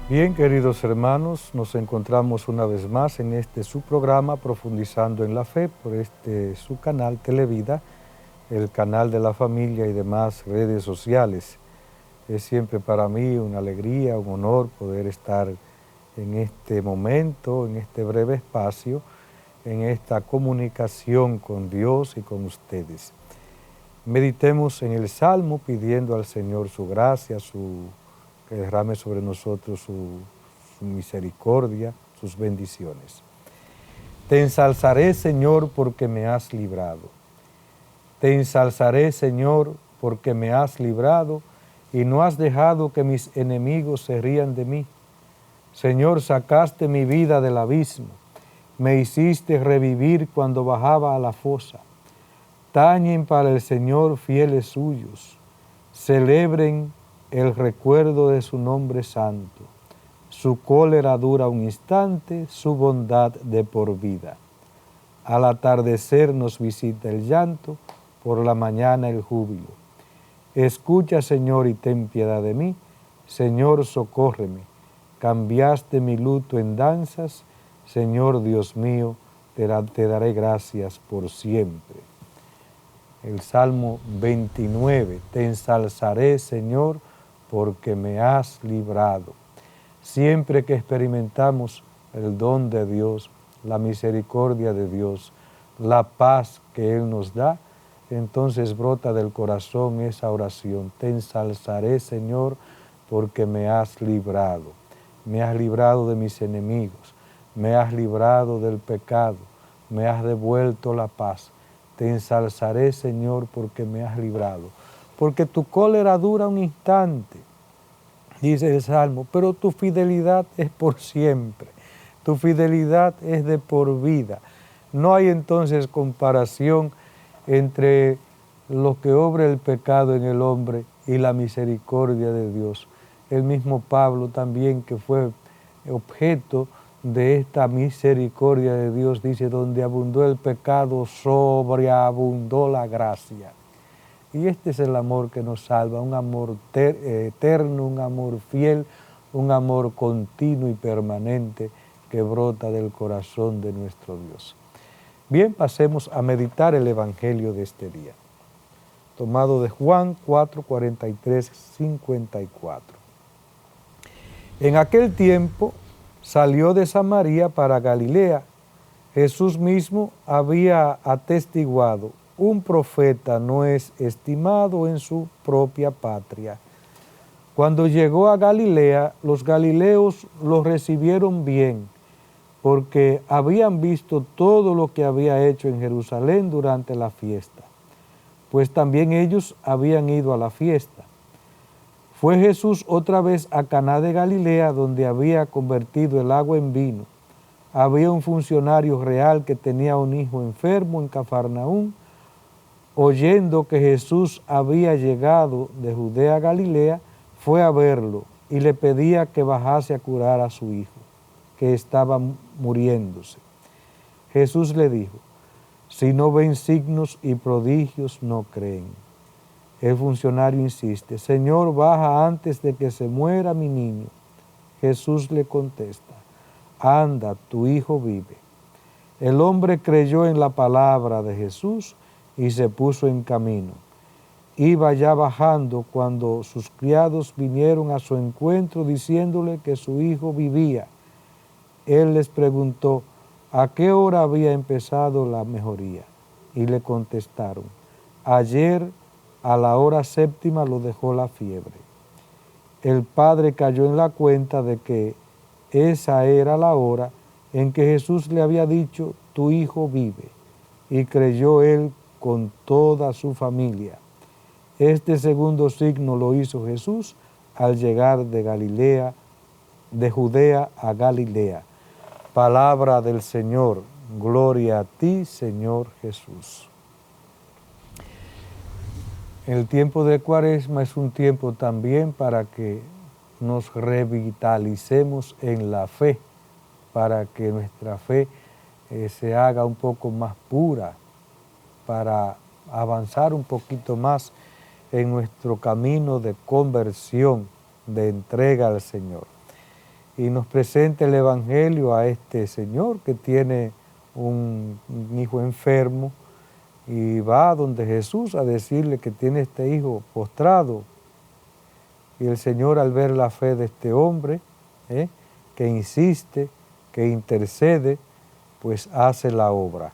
Bien, queridos hermanos, nos encontramos una vez más en este su programa Profundizando en la Fe por su canal Televida, el canal de la familia y demás redes sociales. Es siempre para mí una alegría, un honor poder estar en este momento, en este breve espacio, en esta comunicación con Dios y con ustedes. Meditemos en el Salmo pidiendo al Señor su gracia, que derrame sobre nosotros su misericordia, sus bendiciones. Te ensalzaré, Señor, porque me has librado. Te ensalzaré, Señor, porque me has librado y no has dejado que mis enemigos se rían de mí. Señor, sacaste mi vida del abismo, me hiciste revivir cuando bajaba a la fosa. Tañen para el Señor fieles suyos, celebren el recuerdo de su nombre santo. Su cólera dura un instante, su bondad de por vida. Al atardecer nos visita el llanto, por la mañana el júbilo. Escucha, Señor, y ten piedad de mí. Señor, socórreme. Cambiaste mi luto en danzas. Señor Dios mío, te daré gracias por siempre. El Salmo 29, te ensalzaré, Señor, porque me has librado. Siempre que experimentamos el don de Dios, la misericordia de Dios, la paz que Él nos da, entonces brota del corazón esa oración. Te ensalzaré, Señor, porque me has librado. Me has librado de mis enemigos, me has librado del pecado, me has devuelto la paz. Te ensalzaré, Señor, porque me has librado. Porque tu cólera dura un instante, dice el Salmo, pero tu fidelidad es por siempre. Tu fidelidad es de por vida. No hay entonces comparación entre lo que obra el pecado en el hombre y la misericordia de Dios. El mismo Pablo también, que fue objeto de esta misericordia de Dios, dice, donde abundó el pecado, sobreabundó la gracia. Y este es el amor que nos salva, un amor eterno, un amor fiel, un amor continuo y permanente que brota del corazón de nuestro Dios. Bien, pasemos a meditar el Evangelio de este día, tomado de Juan 4, 43, 54. En aquel tiempo salió de Samaria para Galilea. Jesús mismo había atestiguado: un profeta no es estimado en su propia patria. Cuando llegó a Galilea, los galileos lo recibieron bien, porque habían visto todo lo que había hecho en Jerusalén durante la fiesta, pues también ellos habían ido a la fiesta. Fue Jesús otra vez a Caná de Galilea, donde había convertido el agua en vino. Había un funcionario real que tenía un hijo enfermo en Cafarnaúm. Oyendo que Jesús había llegado de Judea a Galilea, fue a verlo y le pedía que bajase a curar a su hijo, que estaba muriéndose. Jesús le dijo: si no ven signos y prodigios, no creen. El funcionario insiste: Señor, baja antes de que se muera mi niño. Jesús le contesta: anda, tu hijo vive. El hombre creyó en la palabra de Jesús y se puso en camino. Iba ya bajando cuando sus criados vinieron a su encuentro diciéndole que su hijo vivía. Él les preguntó a qué hora había empezado la mejoría, y le contestaron: ayer a la hora séptima lo dejó la fiebre. El padre cayó en la cuenta de que esa era la hora en que Jesús le había dicho: tu hijo vive, y creyó él con toda su familia. Este segundo signo lo hizo Jesús al llegar de Judea a Galilea. Palabra del Señor. Gloria a ti, Señor Jesús. El tiempo de Cuaresma es un tiempo también para que nos revitalicemos en la fe, para que nuestra fe se haga un poco más pura, para avanzar un poquito más en nuestro camino de conversión, de entrega al Señor. y nos presenta el Evangelio a este señor que tiene un hijo enfermo y va donde Jesús a decirle que tiene este hijo postrado. Y el Señor, al ver la fe de este hombre, que insiste, que intercede, pues hace la obra.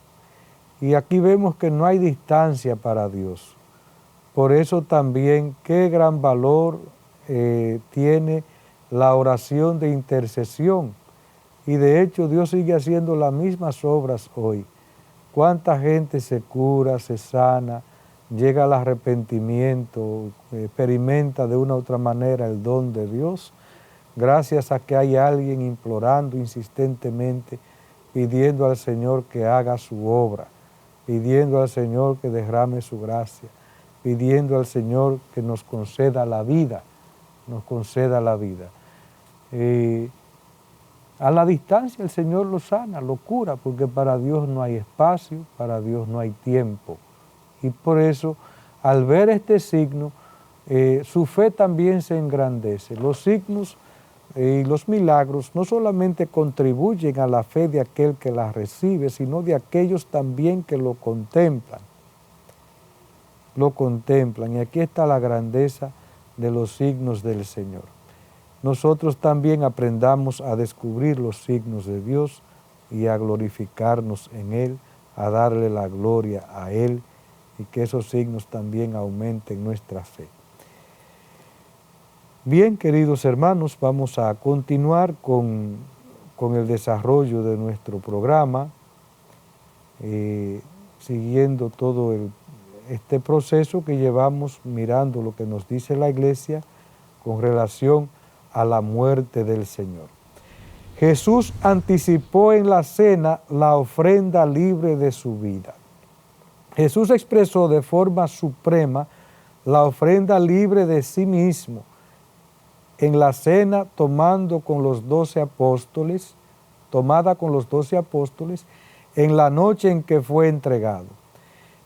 Y aquí vemos que no hay distancia para Dios. Por eso también qué gran valor tiene la oración de intercesión. Y de hecho Dios sigue haciendo las mismas obras hoy. Cuánta gente se cura, se sana, llega al arrepentimiento, experimenta de una u otra manera el don de Dios, gracias a que hay alguien implorando insistentemente, pidiendo al Señor que haga su obra, pidiendo al Señor que derrame su gracia, pidiendo al Señor que nos conceda la vida, nos conceda la vida. A la distancia el Señor lo sana, lo cura, porque para Dios no hay espacio, para Dios no hay tiempo. Y por eso, al ver este signo, su fe también se engrandece. Los signos y los milagros no solamente contribuyen a la fe de aquel que la recibe, sino de aquellos también que lo contemplan. Lo contemplan, y aquí está la grandeza de los signos del Señor. Nosotros también aprendamos a descubrir los signos de Dios y a glorificarnos en Él, a darle la gloria a Él, y que esos signos también aumenten nuestra fe. Bien, queridos hermanos, vamos a continuar con el desarrollo de nuestro programa, siguiendo todo este proceso que llevamos mirando lo que nos dice la Iglesia con relación a la muerte del Señor. Jesús anticipó en la cena la ofrenda libre de su vida. Jesús expresó de forma suprema la ofrenda libre de sí mismo en la cena tomada con los 12 apóstoles, en la noche en que fue entregado.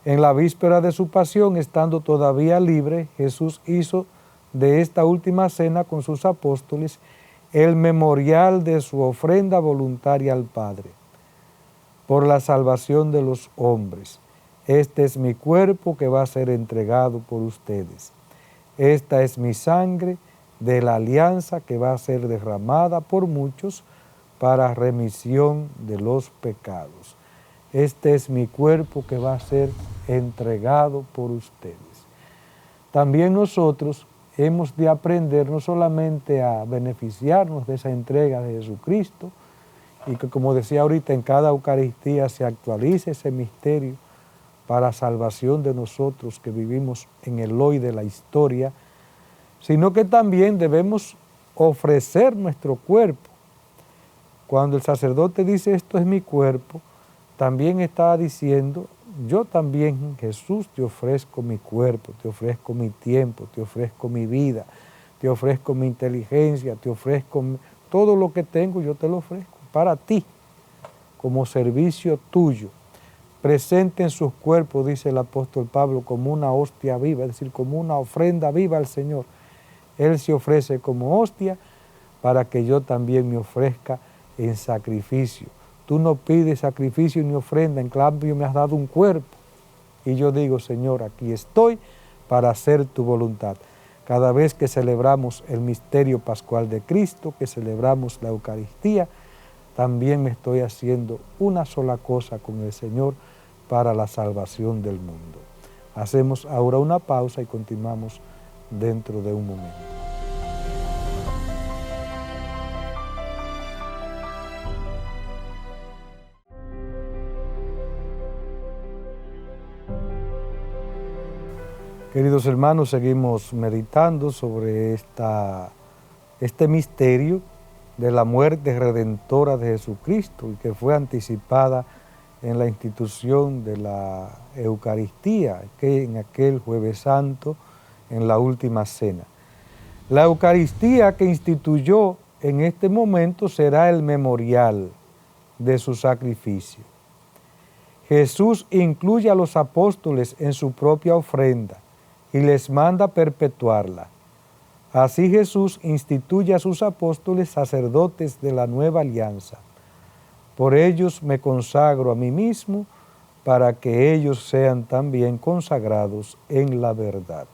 En la víspera de su pasión, estando todavía libre, Jesús hizo de esta última cena con sus apóstoles el memorial de su ofrenda voluntaria al Padre por la salvación de los hombres. Este es mi cuerpo que va a ser entregado por ustedes. Esta es mi sangre de la alianza que va a ser derramada por muchos para remisión de los pecados. Este es mi cuerpo que va a ser entregado por ustedes. También nosotros hemos de aprender no solamente a beneficiarnos de esa entrega de Jesucristo, y que, como decía ahorita, en cada Eucaristía se actualice ese misterio para salvación de nosotros que vivimos en el hoy de la historia, sino que también debemos ofrecer nuestro cuerpo. Cuando el sacerdote dice esto es mi cuerpo, también está diciendo yo también, Jesús, te ofrezco mi cuerpo, te ofrezco mi tiempo, te ofrezco mi vida, te ofrezco mi inteligencia, te ofrezco todo lo que tengo, yo te lo ofrezco para ti, como servicio tuyo. Presenten sus cuerpos, dice el apóstol Pablo, como una hostia viva, es decir, como una ofrenda viva al Señor. Él se ofrece como hostia para que yo también me ofrezca en sacrificio. Tú no pides sacrificio ni ofrenda, en cambio me has dado un cuerpo. Y yo digo, Señor, aquí estoy para hacer tu voluntad. Cada vez que celebramos el misterio pascual de Cristo, que celebramos la Eucaristía, también me estoy haciendo una sola cosa con el Señor para la salvación del mundo. Hacemos ahora una pausa y continuamos dentro de un momento. Queridos hermanos, seguimos meditando sobre este misterio de la muerte redentora de Jesucristo y que fue anticipada en la institución de la Eucaristía, que en aquel Jueves Santo, en la última cena. La Eucaristía que instituyó en este momento será el memorial de su sacrificio. Jesús incluye a los apóstoles en su propia ofrenda y les manda perpetuarla. Así Jesús instituye a sus apóstoles sacerdotes de la nueva alianza. Por ellos me consagro a mí mismo, para que ellos sean también consagrados en la verdad.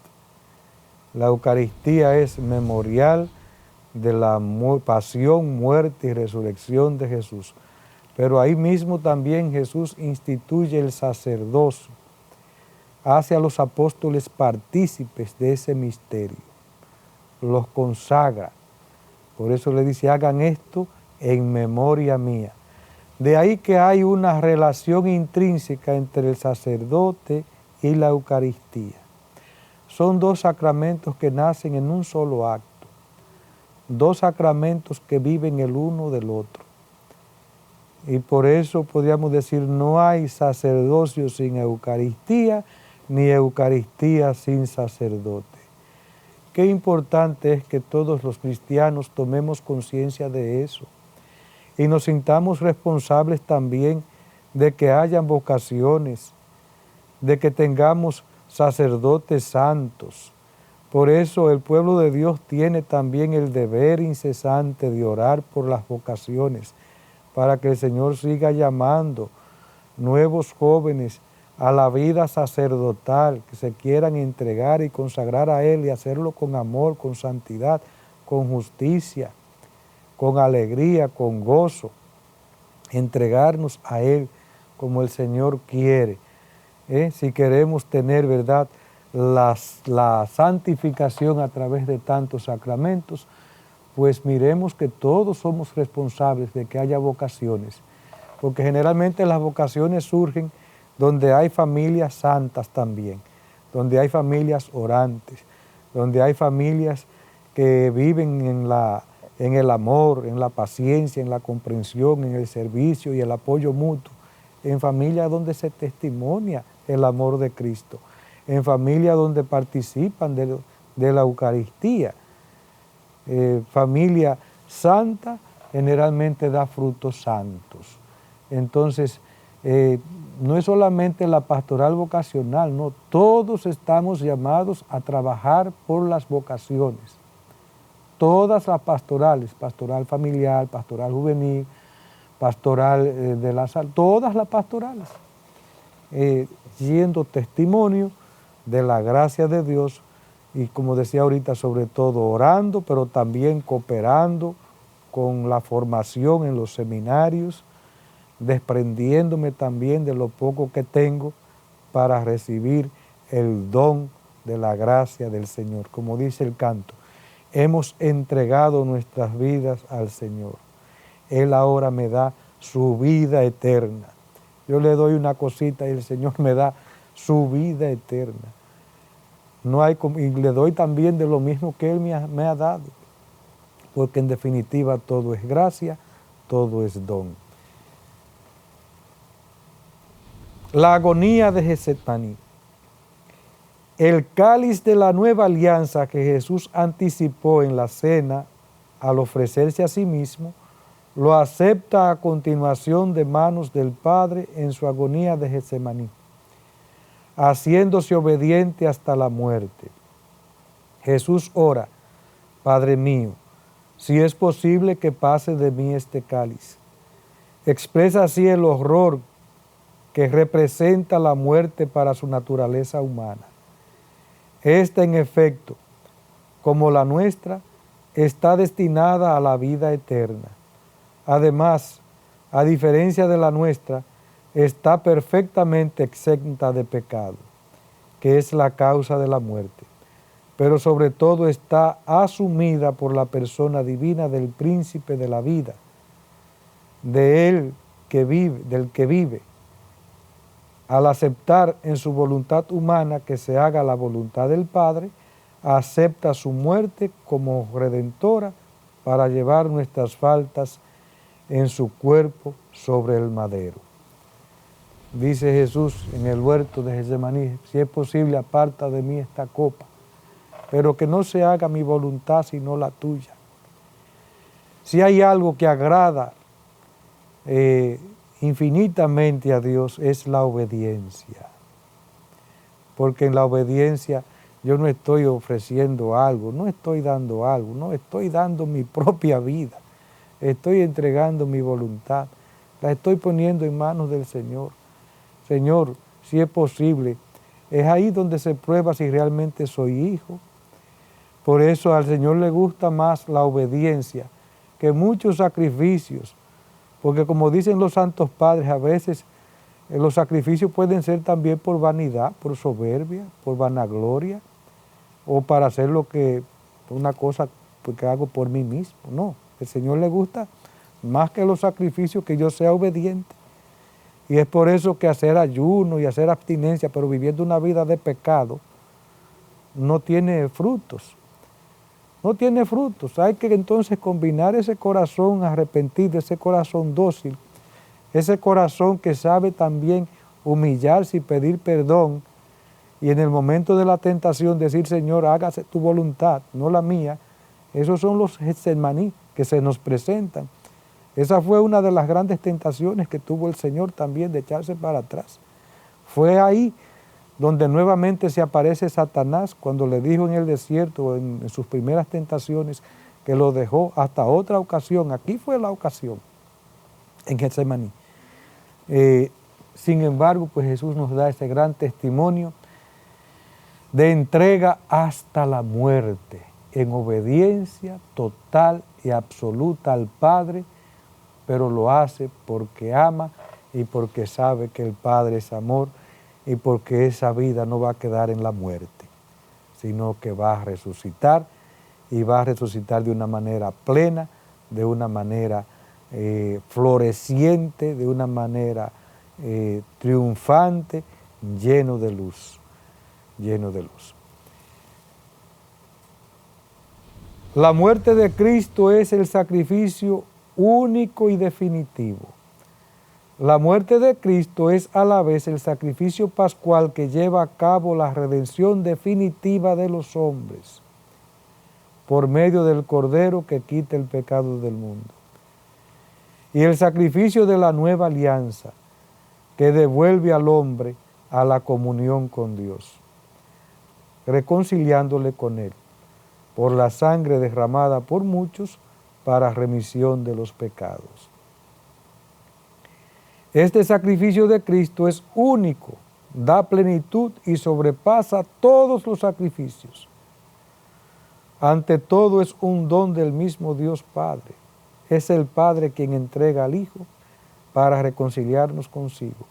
La Eucaristía es memorial de la pasión, muerte y resurrección de Jesús. Pero ahí mismo también Jesús instituye el sacerdocio, hace a los apóstoles partícipes de ese misterio, los consagra. Por eso le dice, hagan esto en memoria mía. De ahí que hay una relación intrínseca entre el sacerdote y la Eucaristía. Son dos sacramentos que nacen en un solo acto, dos sacramentos que viven el uno del otro. Y por eso podríamos decir, no hay sacerdocio sin Eucaristía, ni Eucaristía sin sacerdote. Qué importante es que todos los cristianos tomemos conciencia de eso y nos sintamos responsables también de que hayan vocaciones, de que tengamos sacerdotes santos. Por eso el pueblo de Dios tiene también el deber incesante de orar por las vocaciones, para que el Señor siga llamando nuevos jóvenes a la vida sacerdotal, que se quieran entregar y consagrar a Él y hacerlo con amor, con santidad, con justicia, con alegría, con gozo, entregarnos a Él como el Señor quiere. Si queremos tener, ¿verdad?, la santificación a través de tantos sacramentos, pues miremos que todos somos responsables de que haya vocaciones, porque generalmente las vocaciones surgen donde hay familias santas también, donde hay familias orantes, donde hay familias que viven en el amor, en la paciencia, en la comprensión, en el servicio y el apoyo mutuo, en familias donde se testimonia el amor de Cristo, en familias donde participan de la Eucaristía. Familia santa generalmente da frutos santos. Entonces, no es solamente la pastoral vocacional, no, todos estamos llamados a trabajar por las vocaciones. Todas las pastorales, pastoral familiar, pastoral juvenil, pastoral de la salud, todas las pastorales, siendo testimonio de la gracia de Dios y, como decía ahorita, sobre todo orando, pero también cooperando con la formación en los seminarios, desprendiéndome también de lo poco que tengo para recibir el don de la gracia del Señor. Como dice el canto, hemos entregado nuestras vidas al Señor. Él ahora me da su vida eterna. Yo le doy una cosita y el Señor me da su vida eterna. No hay, y le doy también de lo mismo que Él me ha dado, porque en definitiva todo es gracia, todo es don. La agonía de Getsemaní. El cáliz de la nueva alianza que Jesús anticipó en la cena al ofrecerse a sí mismo, lo acepta a continuación de manos del Padre en su agonía de Getsemaní, haciéndose obediente hasta la muerte. Jesús ora, Padre mío, si es posible que pase de mí este cáliz. Expresa así el horror que representa la muerte para su naturaleza humana. Esta, en efecto, como la nuestra, está destinada a la vida eterna. Además, a diferencia de la nuestra, está perfectamente exenta de pecado, que es la causa de la muerte, pero sobre todo está asumida por la persona divina del príncipe de la vida, del que vive. Al aceptar en su voluntad humana que se haga la voluntad del Padre, acepta su muerte como redentora para llevar nuestras faltas en su cuerpo sobre el madero. Dice Jesús en el huerto de Getsemaní, si es posible aparta de mí esta copa, pero que no se haga mi voluntad sino la tuya. Si hay algo que agrada infinitamente a Dios es la obediencia, porque en la obediencia yo no estoy ofreciendo algo, no estoy dando algo, no estoy dando mi propia vida, estoy entregando mi voluntad, la estoy poniendo en manos del Señor. Señor, si es posible, es ahí donde se prueba si realmente soy hijo. Por eso al Señor le gusta más la obediencia que muchos sacrificios, porque como dicen los santos padres, a veces los sacrificios pueden ser también por vanidad, por soberbia, por vanagloria, o para hacer una cosa que hago por mí mismo. No, al Señor le gusta más que los sacrificios que yo sea obediente. Y es por eso que hacer ayuno y hacer abstinencia, pero viviendo una vida de pecado, no tiene frutos. No tiene frutos. Hay que entonces combinar ese corazón arrepentido, ese corazón dócil, ese corazón que sabe también humillarse y pedir perdón, y en el momento de la tentación decir, Señor, hágase tu voluntad, no la mía. Esos son los Getsemaní que se nos presentan. Esa fue una de las grandes tentaciones que tuvo el Señor también, de echarse para atrás. Fue ahí donde nuevamente se aparece Satanás, cuando le dijo en el desierto, en sus primeras tentaciones, que lo dejó hasta otra ocasión. Aquí fue la ocasión, en Getsemaní. Sin embargo, pues Jesús nos da ese gran testimonio de entrega hasta la muerte, en obediencia total y absoluta al Padre, pero lo hace porque ama y porque sabe que el Padre es amor y porque esa vida no va a quedar en la muerte, sino que va a resucitar, y va a resucitar de una manera plena, de una manera floreciente, de una manera triunfante, lleno de luz, lleno de luz. La muerte de Cristo es el sacrificio único y definitivo. La muerte de Cristo es a la vez el sacrificio pascual que lleva a cabo la redención definitiva de los hombres por medio del Cordero que quita el pecado del mundo. Y el sacrificio de la nueva alianza que devuelve al hombre a la comunión con Dios, reconciliándole con Él por la sangre derramada por muchos para remisión de los pecados. Este sacrificio de Cristo es único, da plenitud y sobrepasa todos los sacrificios. Ante todo es un don del mismo Dios Padre. Es el Padre quien entrega al Hijo para reconciliarnos consigo.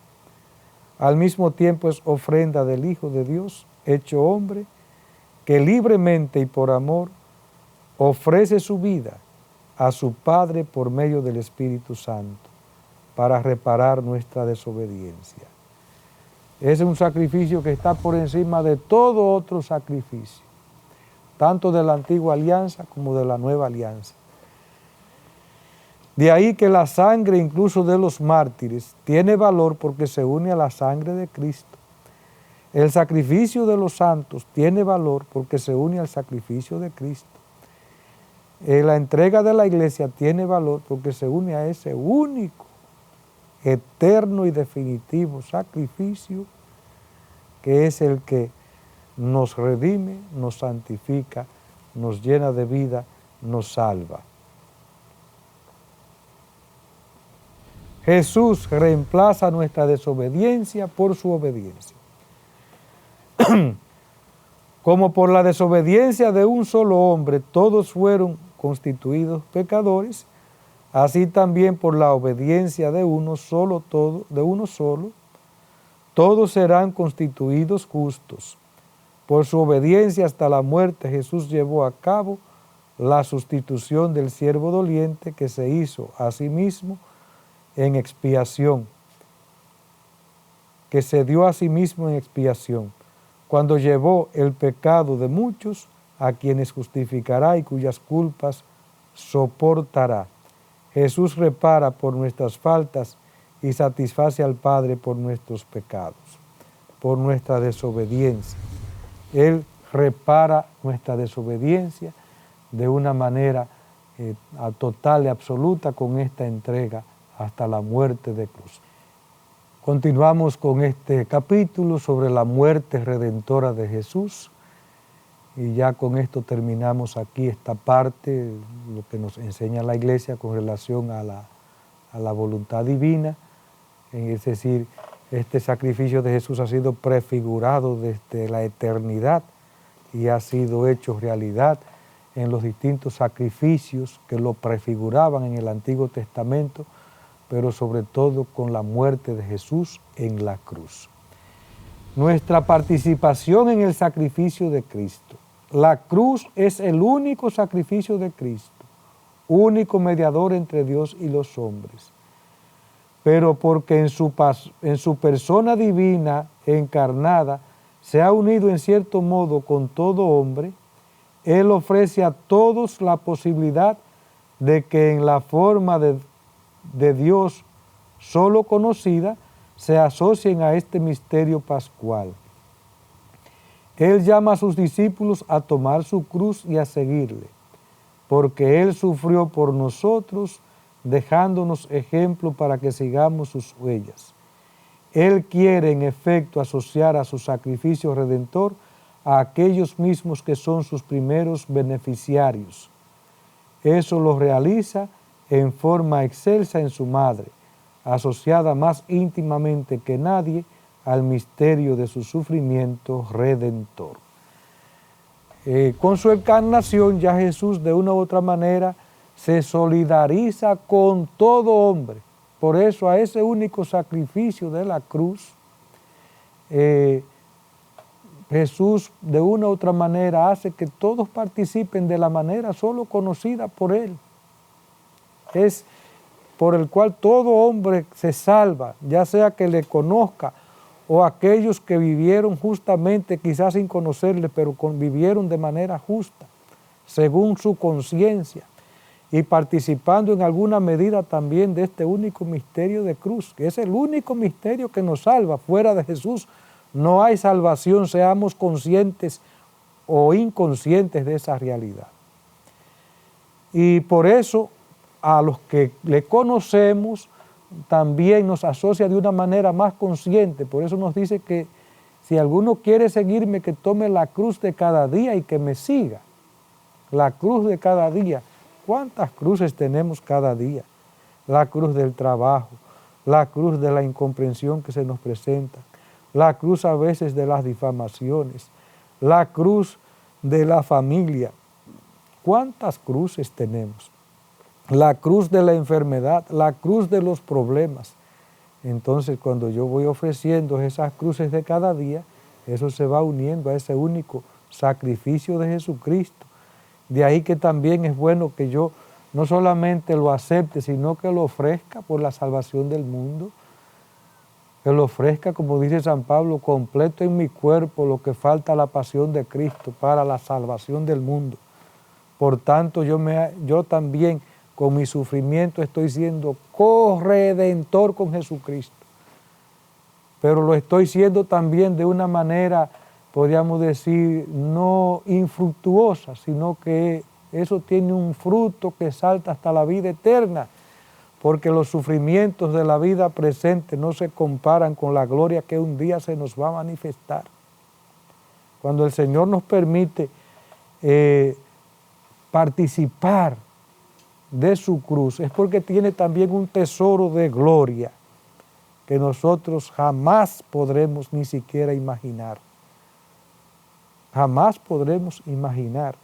Al mismo tiempo es ofrenda del Hijo de Dios, hecho hombre, que libremente y por amor ofrece su vida a su Padre por medio del Espíritu Santo para reparar nuestra desobediencia. Es un sacrificio que está por encima de todo otro sacrificio, tanto de la antigua alianza como de la nueva alianza. De ahí que la sangre incluso de los mártires tiene valor porque se une a la sangre de Cristo. El sacrificio de los santos tiene valor porque se une al sacrificio de Cristo. La entrega de la iglesia tiene valor porque se une a ese único, eterno y definitivo sacrificio que es el que nos redime, nos santifica, nos llena de vida, nos salva. Jesús reemplaza nuestra desobediencia por su obediencia. Como por la desobediencia de un solo hombre todos fueron constituidos pecadores, así también por la obediencia de uno solo, todos serán constituidos justos. Por su obediencia hasta la muerte Jesús llevó a cabo la sustitución del siervo doliente que se hizo a sí mismo en expiación, que se dio a sí mismo en expiación, cuando llevó el pecado de muchos, a quienes justificará y cuyas culpas soportará. Jesús repara por nuestras faltas y satisface al Padre por nuestros pecados, por nuestra desobediencia. Él repara nuestra desobediencia de una manera total y absoluta con esta entrega hasta la muerte de cruz. Continuamos con este capítulo sobre la muerte redentora de Jesús Y ya con esto terminamos aquí esta parte, lo que nos enseña la Iglesia con relación a la voluntad divina, es decir, este sacrificio de Jesús ha sido prefigurado desde la eternidad y ha sido hecho realidad en los distintos sacrificios que lo prefiguraban en el Antiguo Testamento, pero sobre todo con la muerte de Jesús en la cruz. Nuestra participación en el sacrificio de Cristo. La cruz es el único sacrificio de Cristo, único mediador entre Dios y los hombres. Pero porque en su persona divina encarnada se ha unido en cierto modo con todo hombre, Él ofrece a todos la posibilidad de que en la forma de Dios solo conocida se asocien a este misterio pascual. Él llama a sus discípulos a tomar su cruz y a seguirle, porque Él sufrió por nosotros, dejándonos ejemplo para que sigamos sus huellas. Él quiere en efecto asociar a su sacrificio redentor a aquellos mismos que son sus primeros beneficiarios. Eso lo realiza en forma excelsa en su madre, asociada más íntimamente que nadie al misterio de su sufrimiento redentor. Con su encarnación ya Jesús de una u otra manera se solidariza con todo hombre. Por eso a ese único sacrificio de la cruz, Jesús de una u otra manera hace que todos participen de la manera solo conocida por Él. Es por el cual todo hombre se salva, ya sea que le conozca o aquellos que vivieron justamente, quizás sin conocerle, pero vivieron de manera justa, según su conciencia, y participando en alguna medida también de este único misterio de cruz, que es el único misterio que nos salva. Fuera de Jesús no hay salvación, seamos conscientes o inconscientes de esa realidad. Y por eso a los que le conocemos también nos asocia de una manera más consciente. Por eso nos dice que si alguno quiere seguirme, que tome la cruz de cada día y que me siga. La cruz de cada día. ¿Cuántas cruces tenemos cada día? La cruz del trabajo, la cruz de la incomprensión que se nos presenta, la cruz a veces de las difamaciones, la cruz de la familia. ¿Cuántas cruces tenemos? La cruz de la enfermedad, la cruz de los problemas. Entonces, cuando yo voy ofreciendo esas cruces de cada día, eso se va uniendo a ese único sacrificio de Jesucristo. De ahí que también es bueno que yo no solamente lo acepte, sino que lo ofrezca por la salvación del mundo, que lo ofrezca, como dice San Pablo, completo en mi cuerpo lo que falta a la pasión de Cristo para la salvación del mundo. Por tanto, yo también con mi sufrimiento estoy siendo corredentor con Jesucristo, pero lo estoy siendo también de una manera, podríamos decir, no infructuosa, sino que eso tiene un fruto que salta hasta la vida eterna, porque los sufrimientos de la vida presente no se comparan con la gloria que un día se nos va a manifestar. Cuando el Señor nos permite participar de su cruz, es porque tiene también un tesoro de gloria que nosotros jamás podremos ni siquiera imaginar. Jamás podremos imaginar.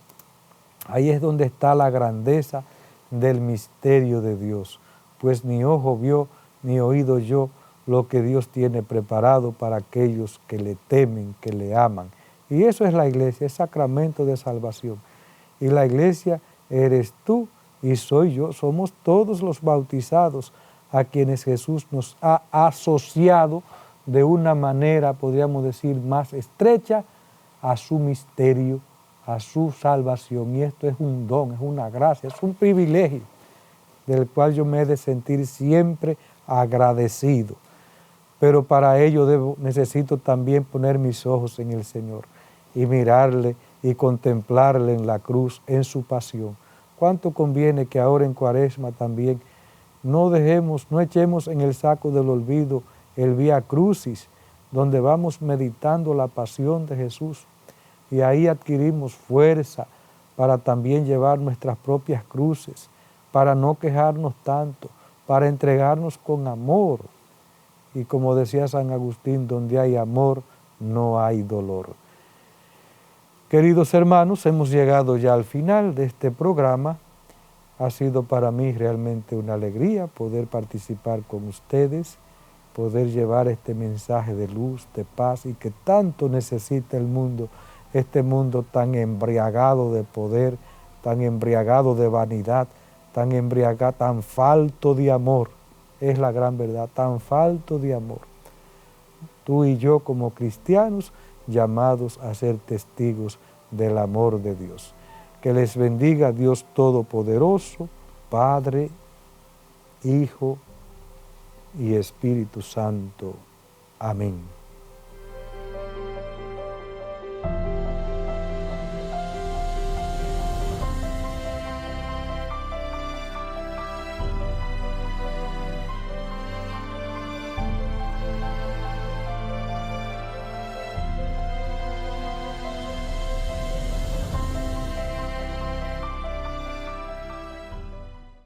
Ahí es donde está la grandeza del misterio de Dios, pues ni ojo vio, ni oído oyó lo que Dios tiene preparado para aquellos que le temen, que le aman. Y eso es la iglesia, es sacramento de salvación. Y la iglesia eres tú y soy yo, somos todos los bautizados a quienes Jesús nos ha asociado de una manera, podríamos decir, más estrecha a su misterio, a su salvación. Y esto es un don, es una gracia, es un privilegio del cual yo me he de sentir siempre agradecido. Pero para ello necesito también poner mis ojos en el Señor y mirarle y contemplarle en la cruz, en su pasión. ¿Cuánto conviene que ahora en Cuaresma también no echemos en el saco del olvido el Vía Crucis, donde vamos meditando la pasión de Jesús? y ahí adquirimos fuerza para también llevar nuestras propias cruces, para no quejarnos tanto, para entregarnos con amor. Y como decía San Agustín, donde hay amor, no hay dolor. Queridos hermanos, hemos llegado ya al final de este programa. Ha sido para mí realmente una alegría poder participar con ustedes, poder llevar este mensaje de luz, de paz y que tanto necesita el mundo, este mundo tan embriagado de poder, tan embriagado de vanidad, tan embriagado, tan falto de amor. Es la gran verdad, tan falto de amor. Tú y yo como cristianos llamados a ser testigos del amor de Dios. Que les bendiga Dios Todopoderoso, Padre, Hijo y Espíritu Santo. Amén.